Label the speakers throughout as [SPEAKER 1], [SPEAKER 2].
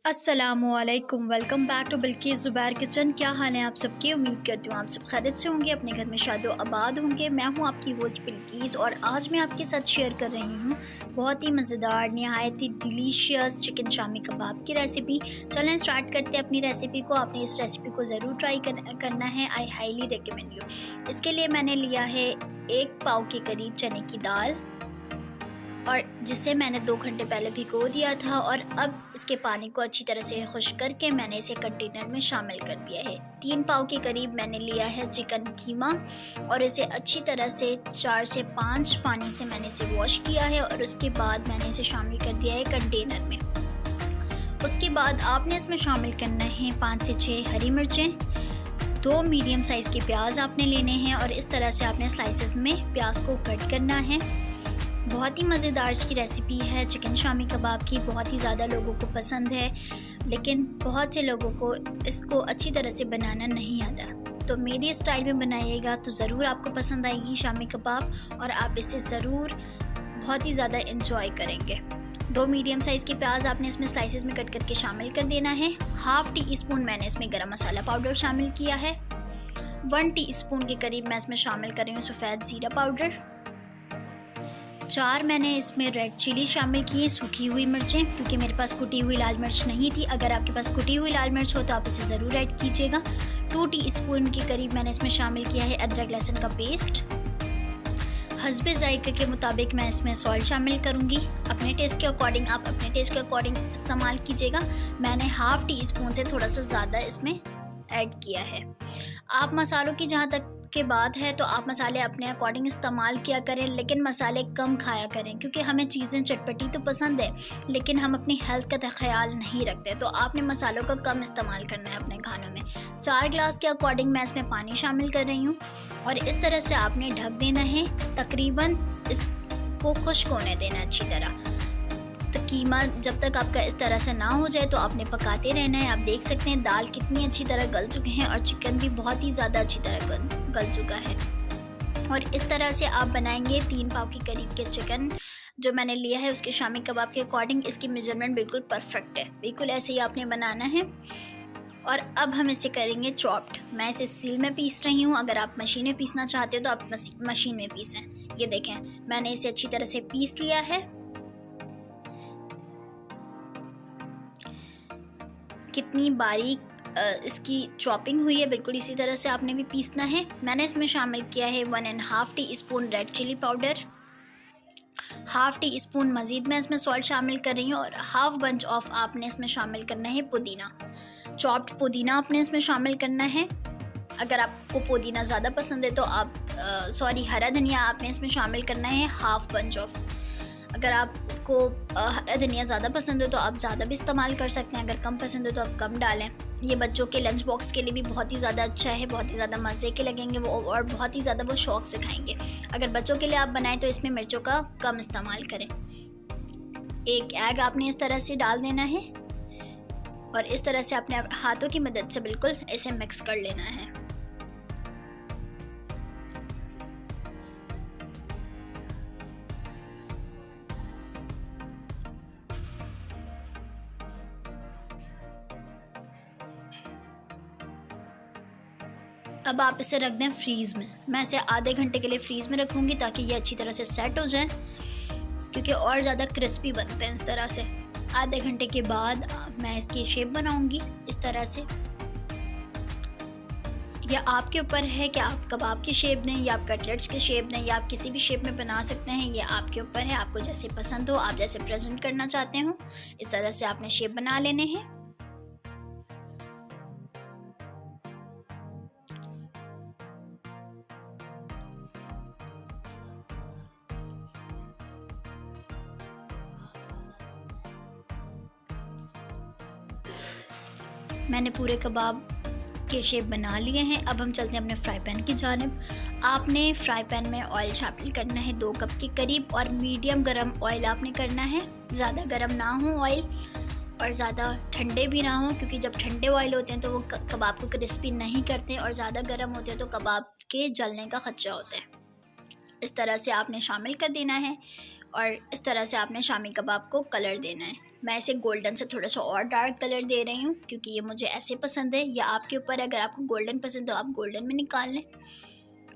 [SPEAKER 1] अस्सलामुअलैकुम, welcome back to Bilkis Zubair kitchen. क्या हाल है आप सबके? उम्मीद करती हूँ आप सब खैरियत से होंगे, अपने घर में शादो आबाद होंगे। मैं हूँ आपकी होस्ट बिल्किस और आज मैं आपके साथ शेयर कर रही हूँ बहुत ही मज़ेदार, नहायत ही डिलीशियस चिकन शामी कबाब की रेसिपी। चलें स्टार्ट करते हैं अपनी रेसिपी को। आपने इस रेसिपी को ज़रूर ट्राई करना है। I highly recommend you. इसके लिए मैंने लिया है 1 पाव के करीब चने की दाल, और जिसे मैंने 2 घंटे पहले भिगो दिया था, और अब इसके पानी को अच्छी तरह से खुश्क करके मैंने इसे कंटेनर में शामिल कर दिया है। 3 पाव के करीब मैंने लिया है चिकन कीमा, और इसे अच्छी तरह से 4 से 5 पानी से मैंने इसे वॉश किया है, और उसके बाद मैंने इसे शामिल कर दिया है कंटेनर में। उसके बाद आपने इसमें शामिल करना है 5 से 6 हरी मिर्चें, 2 मीडियम साइज़ के प्याज आपने लेने हैं, और इस तरह से आपने स्लाइसेस में प्याज को कट करना है। बहुत ही मज़ेदार इसकी रेसिपी है चिकन शामी कबाब की। बहुत ही ज़्यादा लोगों को पसंद है, लेकिन बहुत से लोगों को इसको अच्छी तरह से बनाना नहीं आता। तो मेरे स्टाइल में बनाइएगा तो ज़रूर आपको पसंद आएगी शामी कबाब, और आप इसे ज़रूर बहुत ही ज़्यादा इंजॉय करेंगे। 2 मीडियम साइज़ के प्याज आपने इसमें स्लाइसेस में कट करके शामिल कर देना है। हाफ़ टी स्पून मैंने इसमें गरम मसाला पाउडर शामिल किया है। 1 टीस्पून के करीब मैं इसमें शामिल कर रही हूँ सफ़ेद ज़ीरा पाउडर। 4 मैंने इसमें रेड चिली शामिल की है, सूखी हुई मिर्चें, क्योंकि मेरे पास कुटी हुई लाल मिर्च नहीं थी। अगर आपके पास कुटी हुई लाल मिर्च हो तो आप इसे ज़रूर ऐड कीजिएगा। 2 टीस्पून के करीब मैंने इसमें शामिल किया है अदरक लहसुन का पेस्ट। हस्बे ज़ायक़े के मुताबिक मैं इसमें सॉल्ट शामिल करूँगी। अपने टेस्ट के अकॉर्डिंग आप अपने टेस्ट के अकॉर्डिंग इस्तेमाल कीजिएगा। मैंने हाफ़ टीस्पून से थोड़ा सा ज़्यादा इसमें ऐड किया है। आप मसालों की जहाँ तक के बात है तो आप मसाले अपने अकॉर्डिंग इस्तेमाल किया करें, लेकिन मसाले कम खाया करें, क्योंकि हमें चीज़ें चटपटी तो पसंद है, लेकिन हम अपनी हेल्थ का ख्याल नहीं रखते। तो आपने मसालों का कम इस्तेमाल करना है अपने खानों में। 4 ग्लास के अकॉर्डिंग मैं इसमें पानी शामिल कर रही हूँ, और इस तरह से आपने ढक देना है। तकरीबन इसको खुश्क होने देना अच्छी तरह। तो कीमा जब तक आपका इस तरह से ना हो जाए तो आपने पकाते रहना है। आप देख सकते हैं दाल कितनी अच्छी तरह गल चुके हैं, और चिकन भी बहुत ही ज़्यादा अच्छी तरह गल चुका है। और इस तरह से आप बनाएंगे 3 पाव के करीब के चिकन जो मैंने लिया है उसके शामी कबाब के अकॉर्डिंग। इसकी मेजरमेंट बिल्कुल परफेक्ट है, बिल्कुल ऐसे ही आपने बनाना है। और अब हम इसे करेंगे चॉप्ड। मैं इसे सील में पीस रही हूँ। अगर आप मशीन में पीसना चाहते हो तो आप मशीन में पीसें। ये देखें, मैंने इसे अच्छी तरह से पीस लिया है। कितनी बारीक इसकी चॉपिंग हुई है, बिल्कुल इसी तरह से आपने भी पीसना है। मैंने इसमें शामिल किया है 1.5 teaspoon red chilli powder, half teaspoon मज़ीद मैं इसमें सॉल्ट शामिल कर रही हूँ, और हाफ़ बंच ऑफ आपने इसमें शामिल करना है पुदीना। चॉप्ड पुदीना आपने इसमें शामिल करना है। अगर आपको पुदीना ज़्यादा पसंद है तो आप हरा धनिया आपने इसमें शामिल करना है, हाफ़ बंच ऑफ। अगर आपको हरा धनिया ज़्यादा पसंद है तो आप ज़्यादा भी इस्तेमाल कर सकते हैं, अगर कम पसंद है तो आप कम डालें। ये बच्चों के लंच बॉक्स के लिए भी बहुत ही ज़्यादा अच्छा है, बहुत ही ज़्यादा मज़े के लगेंगे वो, और बहुत ही ज़्यादा वो शौक़ से खाएंगे। अगर बच्चों के लिए आप बनाएं तो इसमें मिर्चों का कम इस्तेमाल करें। 1 एग आपने इस तरह से डाल देना है, और इस तरह से अपने हाथों की मदद से बिल्कुल इसे मिक्स कर लेना है। अब आप इसे रख दें फ्रीज़ में। मैं इसे आधे घंटे के लिए फ्रीज़ में रखूँगी ताकि ये अच्छी तरह से सेट हो जाए, क्योंकि और ज़्यादा क्रिस्पी बनते हैं इस तरह से। आधे घंटे के बाद मैं इसकी शेप बनाऊँगी इस तरह से। या आपके ऊपर है कि आप कबाब की शेप दें, या आप कटलेट्स की शेप दें, या आप किसी भी शेप में बना सकते हैं। ये आपके ऊपर है, आपको जैसे पसंद हो, आप जैसे प्रेजेंट करना चाहते हो, इस तरह से आपने शेप बना लेने हैं। मैंने पूरे कबाब के शेप बना लिए हैं। अब हम चलते हैं अपने फ्राई पैन की जानिब। आपने फ्राई पैन में ऑयल शामिल करना है 2 कप के करीब, और मीडियम गरम ऑयल आपने करना है। ज़्यादा गरम ना हो ऑयल, और ज़्यादा ठंडे भी ना हो, क्योंकि जब ठंडे ऑयल होते हैं तो वो कबाब को क्रिस्पी नहीं करते, और ज़्यादा गर्म होते हैं तो कबाब के जलने का खदशा होता है। इस तरह से आपने शामिल कर देना है, और इस तरह से आपने शामी कबाब को कलर देना है। मैं इसे गोल्डन से थोड़ा सा और डार्क कलर दे रही हूँ क्योंकि ये मुझे ऐसे पसंद है, या आपके ऊपर है, अगर आपको गोल्डन पसंद है तो आप गोल्डन में निकाल लें।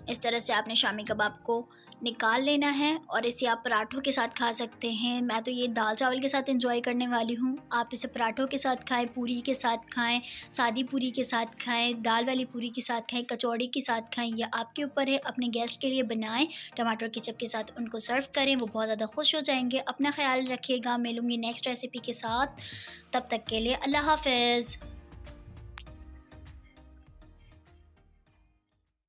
[SPEAKER 1] इस तरह से आपने शामी कबाब को निकाल लेना है और इसे आप पराठों के साथ खा सकते हैं। मैं तो ये दाल चावल के साथ एंजॉय करने वाली हूँ। आप इसे पराठों के साथ खाएं, पूरी के साथ खाएं, सादी पूरी के साथ खाएं, दाल वाली पूरी के साथ खाएं, कचौड़ी के साथ खाएं, या आपके ऊपर है। अपने गेस्ट के लिए बनाएं, टमाटर केचप के साथ उनको सर्व करें, वो बहुत ज़्यादा खुश हो जाएंगे। अपना ख्याल रखिएगा। मिलूंगी नेक्स्ट रेसिपी के साथ, तब तक के लिए अल्लाह हाफ़िज़।